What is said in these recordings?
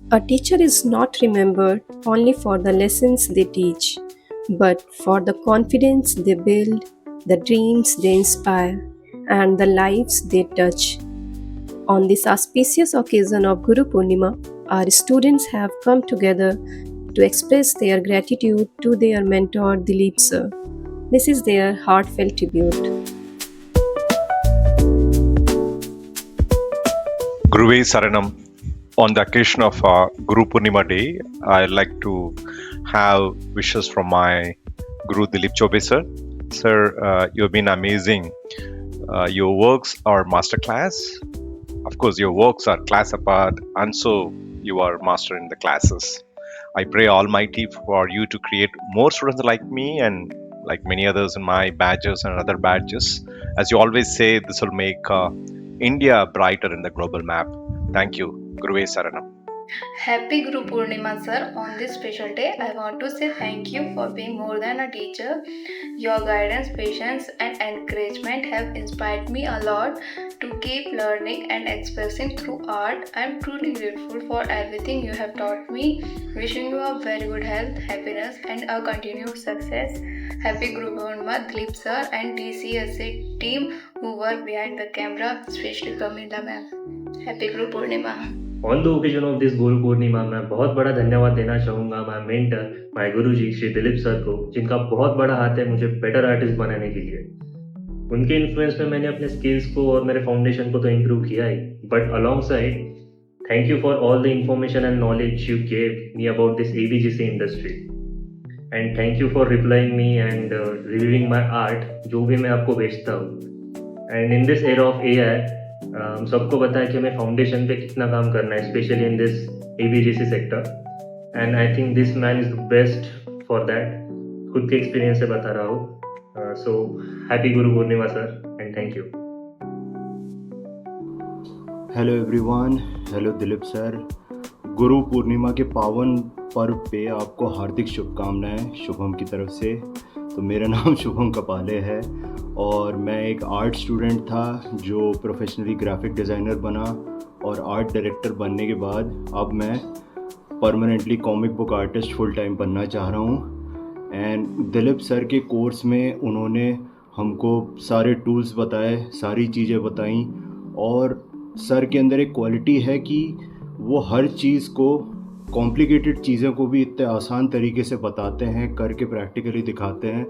A teacher is not remembered only for the lessons they teach, but for the confidence they build, the dreams they inspire, and the lives they touch. On this auspicious occasion of Guru Purnima, our students have come together to express their gratitude to their mentor Dilip sir. This is their heartfelt tribute. Guruve Saranam. On the occasion of Guru Purnima Day, I'd like to have wishes from my Guru Dilip Chobe sir. Sir, you've been amazing. Your works are masterclass. Of course, your works are class apart, and so you are master in the classes. I pray Almighty for you to create more students like me and like many others in my badges and other badges. As you always say, this will make India brighter in the global map. Thank you. Guruve Saranam. Happy Guru Purnima sir. On this special day, I want to say thank you for being more than a teacher. Your guidance, patience and encouragement have inspired me a lot to keep learning and expressing through art. I am truly grateful for everything you have taught me. Wishing you a very good health, happiness and a continued success. Happy Guru Purnima Dilip sir and DCSA team who work behind the camera, especially Pramila ma'am. Happy Guru Purnima. On the occasion of this Guru Purnima मैं बहुत बड़ा धन्यवाद देना चाहूँगा my mentor my Guruji Shri Dilip sir को, जिनका बहुत बड़ा हाथ है मुझे बेटर आर्टिस्ट बनाने के लिए। उनके इन्फ्लुएंस में मैंने अपने स्किल्स को और मेरे फाउंडेशन को तो इम्प्रूव किया ही, but alongside thank you for all the information and knowledge you gave me about this ABGC industry and thank you for replying me and reviewing my art जो भी मैं आपको भेजता हूँ। And in this era of AI हम सबको पता है कि हमें फाउंडेशन पे कितना काम करना है, specially in this ABGC sector, and I think this man is the best for that. खुद के एक्सपीरियंस से बता रहा हूँ। So happy Guru Purnima sir and thank you. Hello everyone, hello Dilip sir. Guru Purnima के पावन पर्व पे आपको हार्दिक शुभकामनाएं शुभम की तरफ से। तो मेरा नाम शुभम कपाले है और मैं एक आर्ट स्टूडेंट था जो प्रोफेशनली ग्राफिक डिज़ाइनर बना, और आर्ट डायरेक्टर बनने के बाद अब मैं permanently comic book artist full time बनना चाह रहा हूँ। एंड दिलीप सर के कोर्स में उन्होंने हमको सारे टूल्स बताए, सारी चीज़ें बताई, और सर के अंदर एक क्वालिटी है कि वो हर चीज़ को, कॉम्प्लिकेटेड चीज़ों को भी इतने आसान तरीके से बताते हैं, करके प्रैक्टिकली दिखाते हैं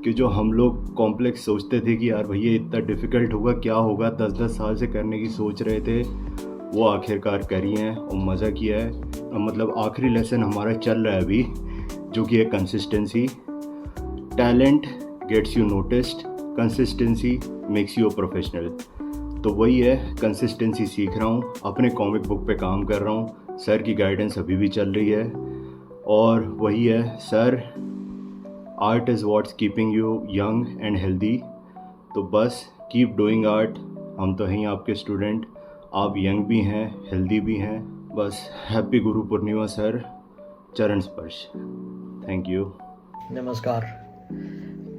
कि जो हम लोग कॉम्प्लेक्स सोचते थे कि यार भैया इतना डिफ़िकल्ट होगा, क्या होगा, 10-10 साल से करने की सोच रहे थे, वो आखिरकार करी हैं और मज़ा किया है। मतलब आखिरी लेसन हमारा चल रहा है अभी, जो कि है consistency. Talent gets you noticed, consistency makes you a professional. तो वही है, कंसिस्टेंसी सीख रहा हूँ, अपने कॉमिक बुक पे काम कर रहा हूँ, सर की गाइडेंस अभी भी चल रही है, और वही है sir, art is what's keeping you young and healthy. तो बस कीप डूइंग आर्ट। हम तो हैं आपके स्टूडेंट, आप यंग भी हैं, हेल्दी भी हैं। बस हैप्पी गुरु पूर्णिमा सर, चरण स्पर्श। Thank you. नमस्कार,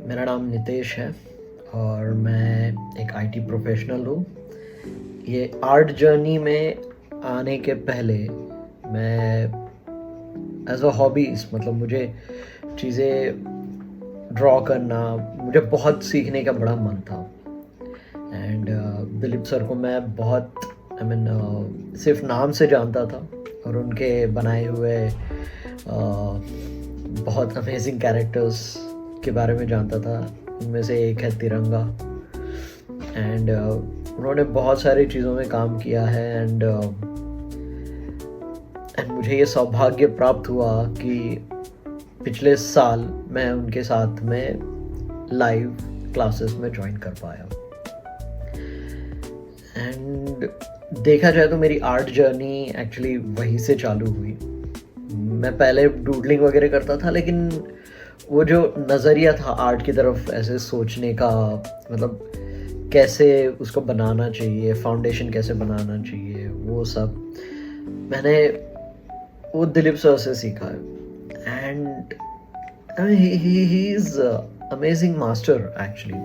मेरा नाम नितेश है और मैं एक IT प्रोफेशनल हूँ। ये आर्ट जर्नी में आने के पहले मैं एज अ हॉबीज़, मतलब मुझे चीज़ें ड्रॉ करना, मुझे बहुत सीखने का बड़ा मन था। एंड दिलीप सर को मैं बहुत सिर्फ नाम से जानता था और उनके बनाए हुए बहुत अमेजिंग कैरेक्टर्स के बारे में जानता था। उनमें से एक है तिरंगा, एंड उन्होंने बहुत सारी चीज़ों में काम किया है। एंड मुझे ये सौभाग्य प्राप्त हुआ कि पिछले साल मैं उनके साथ में लाइव क्लासेस में ज्वाइन कर पाया। एंड देखा जाए तो मेरी आर्ट जर्नी एक्चुअली वहीं से चालू हुई। मैं पहले डूडलिंग वगैरह करता था, लेकिन वो जो नज़रिया था आर्ट की तरफ ऐसे सोचने का, मतलब कैसे उसको बनाना चाहिए, फाउंडेशन कैसे बनाना चाहिए, वो सब मैंने वो दिलीप सर से सीखा है। And he is amazing master actually.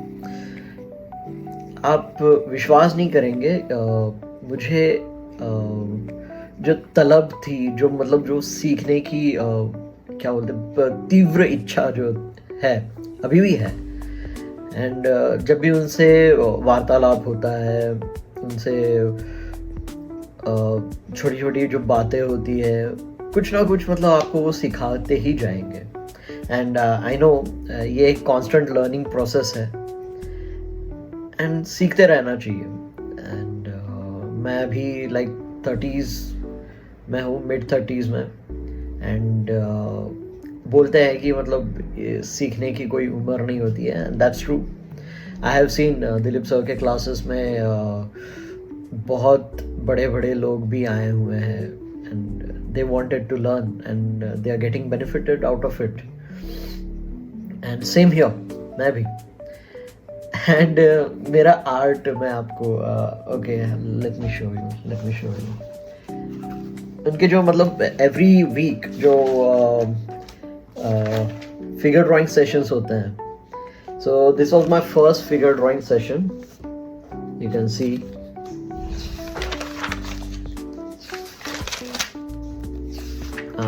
आप विश्वास नहीं करेंगे, मुझे जो तलब थी, जो मतलब जो सीखने की क्या बोलते तीव्र इच्छा जो है, अभी भी है। एंड जब भी उनसे वार्तालाप होता है, उनसे छोटी छोटी जो बातें होती है, कुछ ना कुछ मतलब आपको वो सिखाते ही जाएंगे। एंड आई नो ये एक कांस्टेंट लर्निंग प्रोसेस है एंड सीखते रहना चाहिए। एंड मैं अभी लाइक 30s में हूँ, मिड 30s में। एंड बोलते हैं कि मतलब ये सीखने की कोई उम्र नहीं होती है, and that's true. I have seen Dilip sir के क्लासेस में बहुत बड़े बड़े लोग भी आए हुए हैं and they wanted to learn and they are getting benefited out of it. And same here, मैं भी। एंड मेरा आर्ट मैं आपको okay, let me show you उनके जो मतलब एवरी वीक जो फिगर ड्राइंग सेशंस होते हैं। So this was my first figure drawing session, you can C.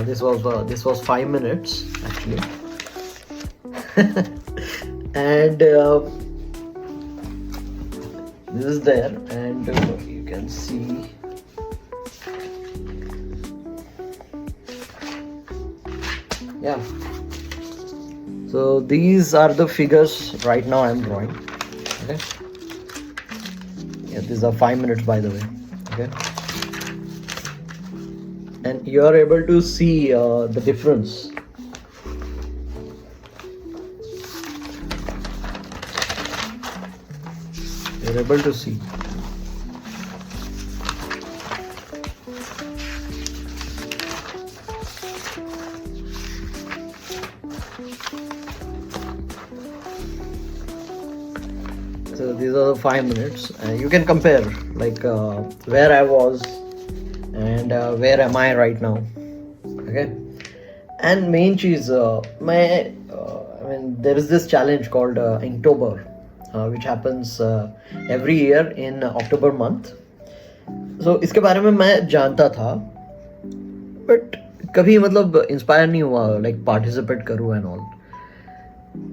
This was 5 minutes actually. And this is there, and you can see yeah. So these are the figures right now I'm drawing. Okay, yeah, these are 5 minutes by the way. Okay, and you are able to see the difference. You're able to see. So these are the 5 minutes. You can compare like where I was and where am I right now. Okay, and main cheese I mean there is this challenge called Inktober, which happens every year in October month. So इसके बारे में मैं जानता था, but कभी मतलब inspire नहीं हुआ लाइक पार्टिसिपेट करूँ एंड ऑल।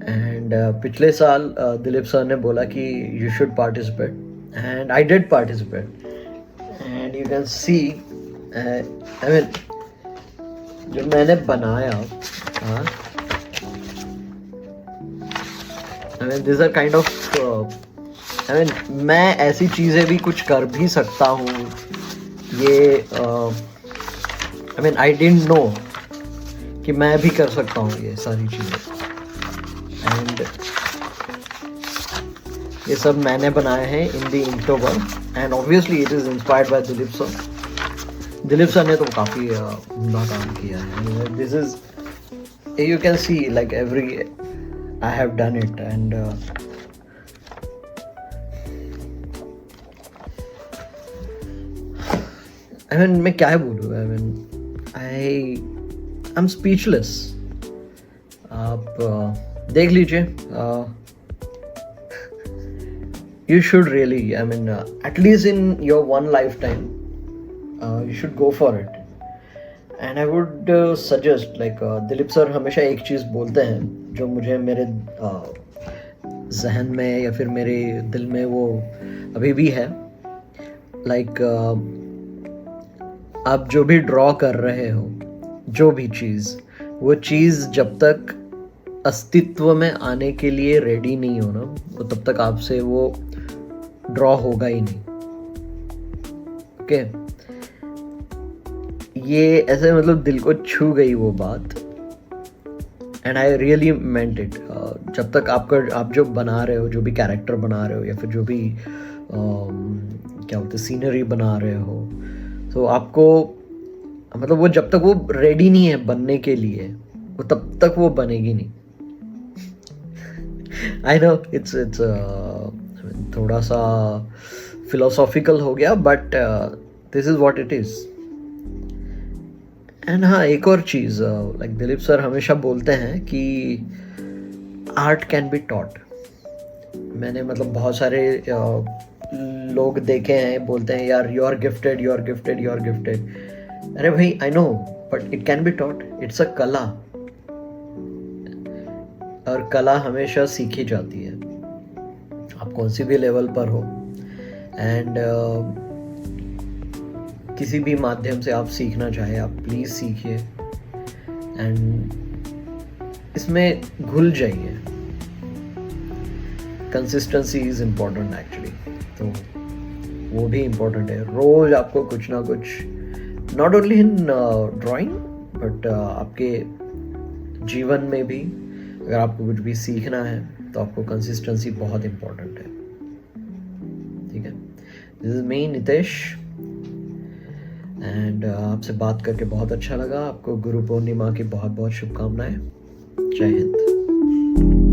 एंड पिछले साल दिलीप सर ने बोला कि you should participate and I did participate. And you can see I mean जो मैंने बनाया, I mean this are kind of I mean मैं ऐसी चीज़ें भी कुछ कर भी सकता हूँ। ये I mean I didn't know कि मैं भी कर सकता हूँ ये सारी चीज़ें। एंड ये सब मैंने बनाए हैं in the Inktober, and obviously it is inspired by Dilip sir. Dilip sir ने तो काफ़ी उम्दा काम किया है। This is you can C like every I have done it. And I mean मैं क्या बोलूँ, I mean I am speechless. आप देख लीजिए, you should really, I mean at least in your one lifetime you should go for it. And I would suggest like Dilip sir हमेशा एक चीज़ बोलते हैं जो मुझे मेरे जहन में या फिर मेरे दिल में वो अभी भी है। लाइक आप जो भी ड्रॉ कर रहे हो, जो भी चीज़, वो चीज़ जब तक अस्तित्व में आने के लिए रेडी नहीं हो ना, वो तब तक आपसे वो ड्रॉ होगा ही नहीं। ओके, ये ऐसे मतलब दिल को छू गई वो बात, and I really meant it. जब तक आप जो बना रहे हो, जो भी कैरेक्टर बना रहे हो या फिर जो भी क्या बोलते सीनरी बना रहे हो, तो आपको मतलब वो जब तक वो रेडी नहीं है बनने के लिए, वो तब तक वो बनेगी नहीं। आई नो इट्स थोड़ा सा फिलोसॉफिकल हो गया, but this is what it is. And हाँ, एक और चीज़ लाइक दिलीप सर हमेशा बोलते हैं कि आर्ट कैन बी टॉट। मैंने मतलब बहुत सारे लोग देखे हैं बोलते हैं यार you are gifted, you are gifted, you are gifted. अरे भाई I know, but it can be taught, it's a kala, और कला हमेशा सीखी जाती है, आप कौन सी भी लेवल पर हो। एंड किसी भी माध्यम से आप सीखना चाहे, आप प्लीज़ सीखिए एंड इसमें घुल जाइए। कंसिस्टेंसी इज़ इम्पोर्टेंट एक्चुअली, तो वो भी इम्पोर्टेंट है। रोज़ आपको कुछ ना कुछ, not only in drawing but आपके जीवन में भी अगर आपको कुछ भी सीखना है तो आपको कंसिस्टेंसी बहुत इम्पोर्टेंट है। ठीक है, this is me Nitesh and आपसे बात करके बहुत अच्छा लगा। आपको गुरु पूर्णिमा की बहुत बहुत शुभकामनाएं। जय हिंद।